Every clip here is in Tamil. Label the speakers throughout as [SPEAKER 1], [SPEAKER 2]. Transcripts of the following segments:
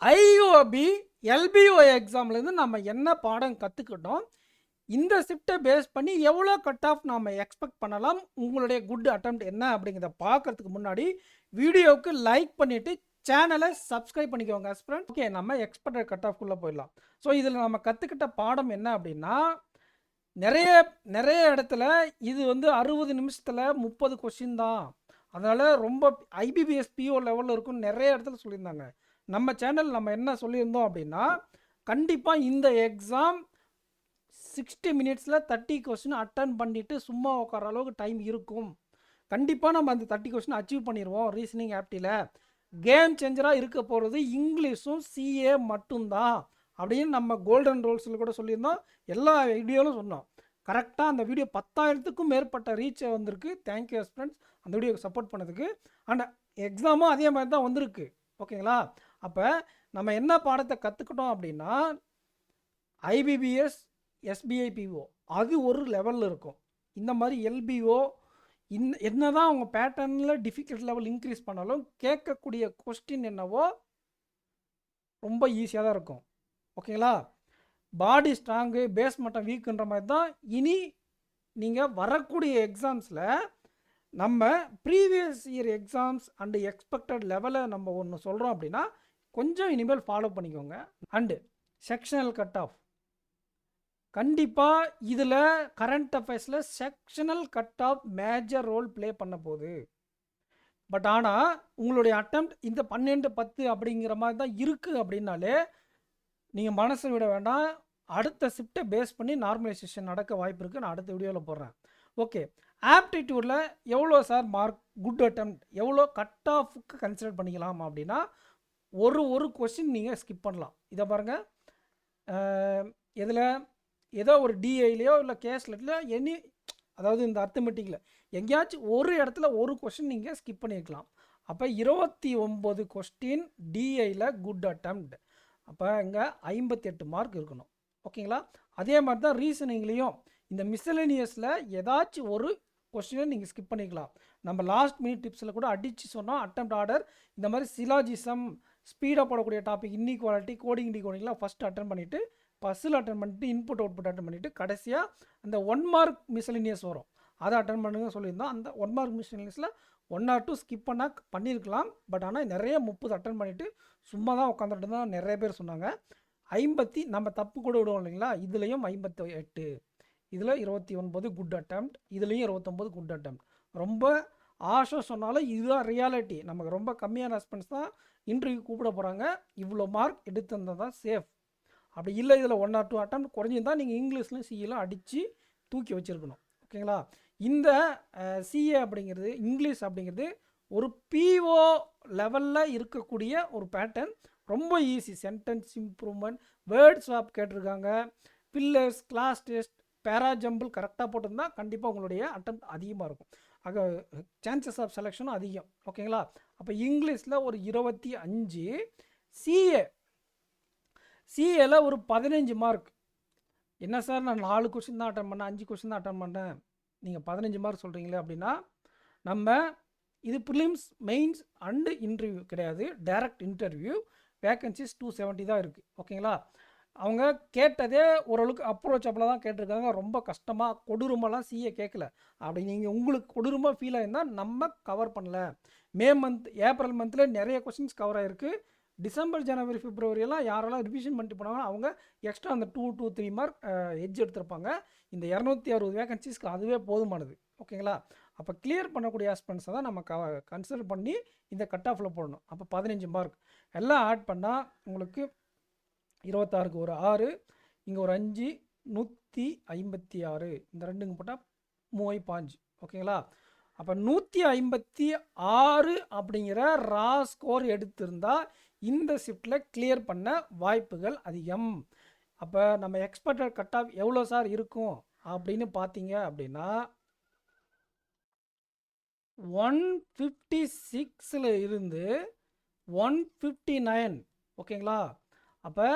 [SPEAKER 1] ஐஓபி எல்பிஓ எக்ஸாம்லேருந்து நம்ம என்ன பாடம் கற்றுக்கிட்டோம், இந்த ஷிஃப்ட்டை பேஸ் பண்ணி எவ்வளோ கட் ஆஃப் நாம் எக்ஸ்பெக்ட் பண்ணலாம், உங்களுடைய குட் அட்டெம்ப்ட் என்ன அப்படிங்கிறத பார்க்கறதுக்கு முன்னாடி வீடியோவுக்கு லைக் பண்ணிவிட்டு சேனலை சப்ஸ்கிரைப் பண்ணிக்கோங்க ஃப்ரெண்ட்ஸ். ஓகே, நம்ம எக்ஸ்பெக்டட் கட் ஆஃப்குள்ளே போயிடலாம். ஸோ இதில் நம்ம கற்றுக்கிட்ட பாடம் என்ன அப்படின்னா, நிறைய இடத்துல இது வந்து 60 நிமிஷத்தில் 30 கொஷின் தான், அதனால் ரொம்ப ஐபிபிஎஸ் பிஓ லெவலில் இருக்குன்னு நிறைய இடத்துல சொல்லியிருந்தாங்க. நம்ம சேனல் நம்ம என்ன சொல்லியிருந்தோம் அப்படின்னா, கண்டிப்பாக இந்த எக்ஸாம் 60 மினிட்ஸில் 30 கொஸ்டின் அட்டன் பண்ணிவிட்டு சும்மா உட்கார அளவுக்கு டைம் இருக்கும். கண்டிப்பாக நம்ம அந்த 30 கொஸ்டின் அச்சீவ் பண்ணிடுவோம். ரீசனிங் ஆப்டியில் கேம் சேஞ்சராக இருக்க போகிறது இங்கிலீஷும் சிஏ மட்டும்தான் அப்படின்னு நம்ம கோல்டன் ரூல்ஸில் கூட சொல்லியிருந்தோம். எல்லா வீடியோவிலும் சொன்னோம். கரெக்டாக அந்த வீடியோ 10,000க்கும் மேற்பட்ட ரீச்சை வந்திருக்கு. தேங்க்யூ ஃப்ரெண்ட்ஸ் அந்த வீடியோக்கு சப்போர்ட் பண்ணதுக்கு. அண்ட் எக்ஸாமும் அதே மாதிரி தான் வந்திருக்கு. ஓகேங்களா? அப்போ நம்ம என்ன பாடத்தை கற்றுக்கிட்டோம் அப்படின்னா, ஐபிபிஎஸ் எஸ்பிஐ பிஓ அது ஒரு லெவலில் இருக்கும். இந்த மாதிரி எல்பிஓ என்ன தான் அவங்க பேட்டர்னில் டிஃபிகல்ட் லெவல் இன்க்ரீஸ் பண்ணாலும் கேட்கக்கூடிய கொஸ்டின் என்னவோ ரொம்ப ஈஸியாக தான் இருக்கும். ஓகேங்களா? பாடி ஸ்ட்ராங்கு பேஸ் மட்டம் வீக்குன்ற மாதிரி தான் இனி நீங்கள் வரக்கூடிய எக்ஸாம்ஸில் நம்ம previous year exams and expected லெவலை நம்ம ஒன்று சொல்கிறோம் அப்படின்னா கொஞ்சம் இனிமேல் ஃபாலோ பண்ணிக்கோங்க. அண்டு செக்ஷனல் கட் ஆஃப் கண்டிப்பாக இதில் கரண்ட் அஃபேர்ஸில் sectional cut off major role play பண்ண போகுது. பட் ஆனால் உங்களுடைய அட்டெம்ப்ட் இந்த 12-10 அப்படிங்கிற மாதிரி தான் இருக்குது அப்படின்னாலே நீங்கள் மனசை விட வேண்டாம். அடுத்த ஷிஃப்ட்டை பேஸ் பண்ணி நார்மலைசேஷன் நடக்க வாய்ப்பு இருக்குது. நான் அடுத்த வீடியோவில் போடுறேன். ஓகே, ஆப்டிடியூடில் எவ்வளோ சார் மார்க் குட் அட்டெம்ப்ட் எவ்வளோ கட் ஆஃபுக்கு கன்சிடர் பண்ணிக்கலாம் அப்படின்னா, ஒரு கொஸ்டின் நீங்கள் ஸ்கிப் பண்ணலாம். இதை பாருங்கள், இதில் ஏதோ ஒரு டிஐலையோ இல்லை கேஸ்லெட்லையோ அதாவது இந்த அர்த்தமெட்டிக்கில் எங்கேயாச்சும் ஒரு இடத்துல ஒரு கொஸ்டின் நீங்கள் ஸ்கிப் பண்ணியிருக்கலாம். அப்போ 29 கொஸ்டின் டிஐயில் குட் அட்டெம்ப்ட். அப்போ இங்கே 58 மார்க் இருக்கணும். ஓகேங்களா? அதே மாதிரி தான் ரீசனிங்லேயும் இந்த மிஸ்சலேனியஸில் ஏதாச்சும் ஒரு கொஸ்டினை நீங்கள் ஸ்கிப் பண்ணிக்கலாம். நம்ம லாஸ்ட் மினிட் டிப்ஸில் கூட அடித்து சொன்னோம். அட்டெம்ப்ட் ஆர்டர் இந்த மாதிரி சிலாஜிசம் ஸ்பீடாக போடக்கூடிய டாபிக் இன்இக்வாலிட்டி கோடிங் டிகோடிங்லாம் ஃபஸ்ட்டு அட்டன் பண்ணிவிட்டு பஸ்ஸில் அட்டன் பண்ணிவிட்டு இன்புட் அவுட்புட் அட்டன் பண்ணிவிட்டு கடைசியாக அந்த 1 மார்க் மிஸ்சலேனியஸ் வரும், அதை அட்டன் பண்ணுங்க சொல்லியிருந்தோம். அந்த 1 மார்க் மிஸ்சலேனியஸில் 1 or 2 ஸ்கிப் பண்ணியிருக்கலாம். பட் ஆனால் நிறைய 30 அட்டன் பண்ணிவிட்டு சும்மா தான் உட்காந்துட்டு தான் நிறைய பேர் சொன்னாங்க. 50 நம்ம தப்பு கூட விடுவோம் இல்லைங்களா? இதுலேயும் 58, இதில் 29 குட் அட்டெம்ப்ட், இதுலேயும் 29 குட் அட்டெம்ப்ட். ரொம்ப ஆஷை சொன்னாலும் இதுதான் ரியாலிட்டி. நமக்கு ரொம்ப கம்மியான ரெஸ்பான்ஸ் தான் இன்டர்வியூ கூப்பிட போகிறாங்க. இவ்வளோ மார்க் எடுத்திருந்தால் தான் சேஃப். அப்படி இல்லை இதில் 1 or 2 அட்டெம்ப்ட் குறைஞ்சிருந்தால் நீங்கள் இங்கிலீஷ்லையும் சிஏலாம் அடித்து தூக்கி வச்சுருக்கணும். ஓகேங்களா? இந்த சிஏ அப்படிங்கிறது இங்கிலீஷ் அப்படிங்கிறது ஒரு பிஓ லெவலில் இருக்கக்கூடிய ஒரு பேட்டர்ன். ரொம்ப easy. Sentence improvement, word swap கேட்டிருக்காங்க, பில்லர்ஸ், கிளாஸ் டெஸ்ட், பேராஜம்பிள் கரெக்டாக போட்டிருந்தால் கண்டிப்பாக உங்களுடைய அட்டெம்ப்ட் அதிகமாக இருக்கும். ஆக சான்சஸ் ஆஃப் செலெக்ஷனும் அதிகம். ஓகேங்களா? அப்போ இங்கிலீஷில் ஒரு 25, சிஏல ஒரு 15 மார்க். என்ன சார் நான் 4 கொஸ்டின் தான் அட்டன் பண்ணேன், 5 கொஸ்டின் தான் அட்டன் பண்ணேன், நீங்கள் 15 மார்க் சொல்கிறீங்களே அப்படின்னா, நம்ம இது ப்ரிலிம்ஸ் மெயின்ஸ் அண்டு இன்டர்வியூ கிடையாது, டைரக்ட் இன்டர்வியூ. வேக்கன்சிஸ் 270 தான் இருக்குது. ஓகேங்களா? அவங்க கேட்டதே ஓரளவுக்கு அப்ரோச்சபிளாக தான் கேட்டிருக்காங்க. ரொம்ப கஷ்டமாக கொடூரமெல்லாம் சிஏ கேட்கல. அப்படி நீங்கள் உங்களுக்கு கொடூரமாக ஃபீல் ஆகிருந்தால் நம்ம கவர் பண்ணல. மே மந்த் ஏப்ரல் மந்தில் நிறைய கொஸ்டின்ஸ் கவர் ஆகிருக்கு. டிசம்பர் ஜனவரி பிப்ரவரியெல்லாம் யாரெல்லாம் ரிவிஷன் பண்ணிட்டு போனாங்க அவங்க எக்ஸ்ட்ரா அந்த 2 to 3 மார்க் எட்ஜ் எடுத்திருப்பாங்க. இந்த 260 வேகன்சிஸ்க்கு அதுவே போதுமானது. ஓகேங்களா? அப்போ கிளியர் பண்ணக்கூடிய ஆஸ்பென்ஸை தான் நம்ம கன்சிடர் பண்ணி இந்த கட் ஆஃபில் போடணும். அப்போ 15 மார்க் எல்லாம் ஆட் பண்ணால் உங்களுக்கு 26க்கு ஒரு 6, இங்கே ஒரு 5, 156, இந்த ரெண்டுங்க போட்டால் 3 ஓகேங்களா? அப்போ 156 அப்படிங்கிற ரா ஸ்கோர் எடுத்திருந்தால் இந்த ஷிஃப்ட்டில் கிளியர் பண்ண வாய்ப்புகள் அதிகம். அப்போ நம்ம எக்ஸ்பெக்டட் கட் ஆஃப் எவ்வளோ சார் இருக்கும் அப்படின்னு பார்த்தீங்க அப்படின்னா 156 இருந்து 159. ஓகேங்களா? அப்போ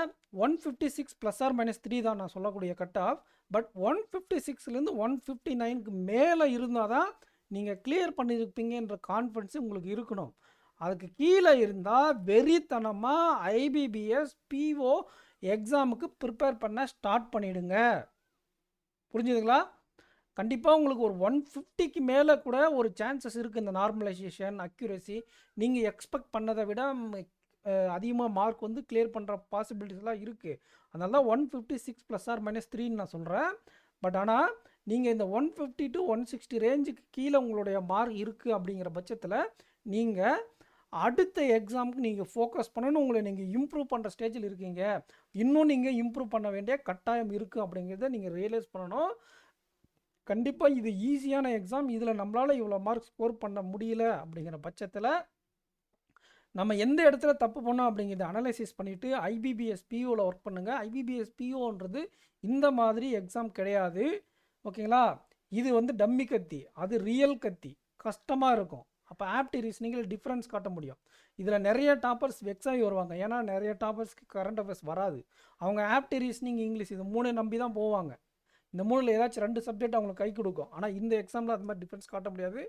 [SPEAKER 1] 156 +or-3 தான் நான் சொல்லக்கூடிய கட் ஆஃப். பட் 156லேருந்து 159க்கு மேலே இருந்தால் தான் நீங்கள் கிளியர் பண்ணியிருப்பீங்கன்ற கான்ஃபிடன்ஸ் உங்களுக்கு இருக்கணும். அதுக்கு கீழே இருந்தால் வெறித்தனமாக ஐபிபிஎஸ் பிஓ எக்ஸாமுக்கு ப்ரிப்பேர் பண்ண ஸ்டார்ட் பண்ணிவிடுங்க. புரிஞ்சுதுங்களா? கண்டிப்பாக உங்களுக்கு ஒரு 150க்கு மேலே கூட ஒரு சான்சஸ் இருக்குது. இந்த நார்மலைசேஷன் அக்யூரசி நீங்கள் எக்ஸ்பெக்ட் பண்ணதை விட அதிகமாக மார்க் வந்து கிளியர் பண்ணுற பாசிபிலிட்டிஸ்லாம் இருக்குது. அதனால தான் 156 +or-3 நான் சொல்கிறேன். பட் ஆனால் நீங்கள் இந்த 150 to 160 ரேஞ்சுக்கு கீழே உங்களுடைய மார்க் இருக்குது அப்படிங்கிற பட்சத்தில் நீங்கள் அடுத்த எக்ஸாமுக்கு நீங்கள் ஃபோக்கஸ் பண்ணணும். உங்களை நீங்கள் இம்ப்ரூவ் பண்ணுற ஸ்டேஜில் இருக்கீங்க. இன்னும் நீங்கள் இம்ப்ரூவ் பண்ண வேண்டிய கட்டாயம் இருக்குது அப்படிங்கிறத நீங்கள் ரியலைஸ் பண்ணணும். கண்டிப்பாக இது ஈஸியான எக்ஸாம். இதில் நம்மளால் இவ்வளோ மார்க் ஸ்கோர் பண்ண முடியல அப்படிங்கிற பட்சத்தில் நம்ம எந்த இடத்துல தப்பு பண்ணோம் அப்படிங்கிறத அனலைசிஸ் பண்ணிவிட்டு ஐபிபிஎஸ் பிஓவில் ஒர்க் பண்ணுங்கள். ஐபிபிஎஸ் பிஓன்றது இந்த மாதிரி எக்ஸாம் கிடையாது. ஓகேங்களா? இது வந்து டம்மி கத்தி, அது ரியல் கத்தி, கஷ்டமாக இருக்கும். அப்போ ஆப்டி ரீசனிங்கில் டிஃப்ரென்ஸ் காட்ட முடியும். இதில் நிறைய டாப்பர்ஸ் வெக்ஸ் ஆகி வருவாங்க. ஏன்னா நிறைய டாப்பர்ஸ்க்கு கரண்ட் அஃபேர்ஸ் வராது. அவங்க ஆப்டி ரீசனிங், இங்கிலீஷ் இது 3 நம்பி தான் போவாங்க. இந்த 3ல் ஏதாச்சும் 2 சப்ஜெக்ட் அவங்களுக்கு கை கொடுக்கும். ஆனால் இந்த எக்ஸாமில் அது மாதிரி டிஃப்ரென்ஸ் காட்ட முடியாது.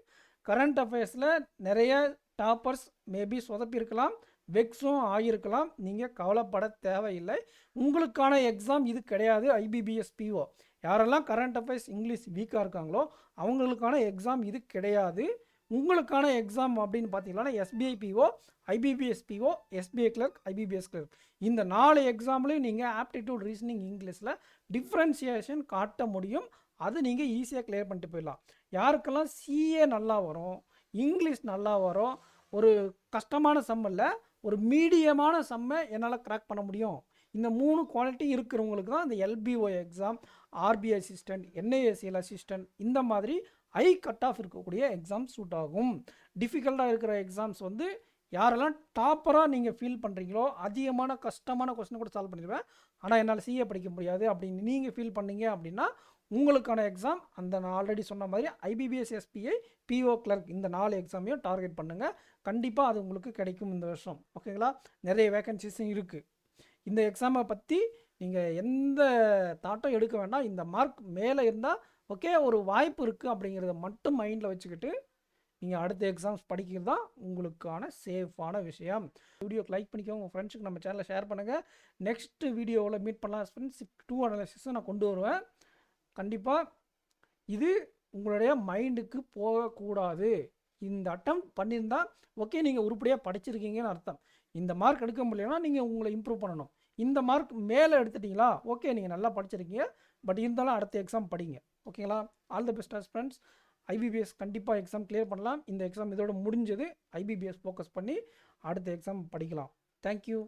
[SPEAKER 1] கரண்ட் அஃபேர்ஸில் நிறைய டாப்பர்ஸ் மேபி சொதப்பியிருக்கலாம், வெக்ஸும் ஆகியிருக்கலாம். நீங்கள் கவலைப்பட தேவையில்லை. உங்களுக்கான எக்ஸாம் இது கிடையாது. ஐபிபிஎஸ் பிஓ யாரெல்லாம் கரண்ட் அஃபேர்ஸ் இங்கிலீஷ் வீக்காக இருக்காங்களோ அவங்களுக்கான எக்ஸாம் இது கிடையாது. உங்களுக்கான எக்ஸாம் அப்படின்னு பார்த்தீங்கன்னா SBI PO, IBPS PO, SBI clerk, IBPS clerk இந்த 4 எக்ஸாம்லையும் நீங்கள் ஆப்டிடியூட் ரீசனிங் இங்கிலீஷில் டிஃப்ரென்சியேஷன் காட்ட முடியும். அது நீங்கள் ஈஸியாக கிளியர் பண்ணிட்டு போயிடலாம். யாருக்கெல்லாம் சிஏ நல்லா வரும், இங்கிலீஷ் நல்லா வரும், ஒரு கஷ்டமான சம் இல்லை, ஒரு மீடியமான சம்மை என்னால் கிராக் பண்ண முடியும், இந்த 3 குவாலிட்டி இருக்கிறவங்களுக்கு தான் இந்த எல்பிஓ எக்ஸாம், ஆர்பிஐ அசிஸ்டன்ட், என்ஐஎஸ்சிஎல் அசிஸ்டன்ட் இந்த மாதிரி ஹை கட் ஆஃப் இருக்கக்கூடிய எக்ஸாம் சூட் ஆகும். டிஃபிகல்ட்டாக இருக்கிற எக்ஸாம்ஸ் வந்து யாரெல்லாம் டாப்பராக நீங்கள் ஃபீல் பண்ணுறீங்களோ அதிகமான கஷ்டமான கொஸ்டின் கூட சால்வ் பண்ணிடுவேன், ஆனால் என்னால் சிஏ படிக்க முடியாது அப்படின்னு நீங்கள் ஃபீல் பண்ணீங்க அப்படின்னா உங்களுக்கான எக்ஸாம் அந்த நான் ஆல்ரெடி சொன்ன மாதிரி ஐபிபிஎஸ், எஸ்பிஐ, பிஓ கிளர்க் இந்த 4 எக்ஸாமையும் டார்கெட் பண்ணுங்கள். கண்டிப்பாக அது உங்களுக்கு கிடைக்கும் இந்த வருஷம். ஓகேங்களா? நிறைய வேகன்சிஸும் இருக்குது. இந்த எக்ஸாமை பற்றி நீங்கள் எந்த தாட்டும் எடுக்க வேண்டாம். இந்த மார்க் மேலே இருந்தால் ஓகே ஒரு வாய்ப்பு இருக்குது அப்படிங்கிறத மட்டும் மைண்டில் வச்சுக்கிட்டு நீங்கள் அடுத்த எக்ஸாம்ஸ் படிக்கிறது தான் உங்களுக்கான சேஃபான விஷயம். வீடியோக்கு லைக் பண்ணிக்கோங்க, உங்கள் ஃப்ரெண்ட்ஸுக்கு நம்ம சேனலை ஷேர் பண்ணுங்கள். நெக்ஸ்ட் வீடியோவில் மீட் பண்ணலாம் ஃப்ரெண்ட்ஸ். 2 அனாலிசிஸை நான் கொண்டு வருவேன். கண்டிப்பாக இது உங்களுடைய மைண்டுக்கு போகக்கூடாது. இந்த அட்டம் பண்ணியிருந்தால் ஓகே நீங்கள் உருப்படியாக படிச்சிருக்கீங்கன்னு அர்த்தம். இந்த மார்க் எடுக்க முடியலன்னா நீங்கள் உங்களை இம்ப்ரூவ் பண்ணணும். இந்த மார்க் மேலே எடுத்துட்டிங்களா ஓகே நீங்கள் நல்லா படிச்சிருக்கீங்க, பட் இருந்தாலும் அடுத்த எக்ஸாம் படிங்க. ஓகேங்களா? All the best friends. IBPS கண்டிப்பாக எக்ஸாம் கிளியர் பண்ணலாம். இந்த எக்ஸாம் இதோட முடிஞ்சது. ஐபிபிஎஸ் ஃபோக்கஸ் பண்ணி அடுத்த எக்ஸாம் படிக்கலாம். தேங்க்யூ.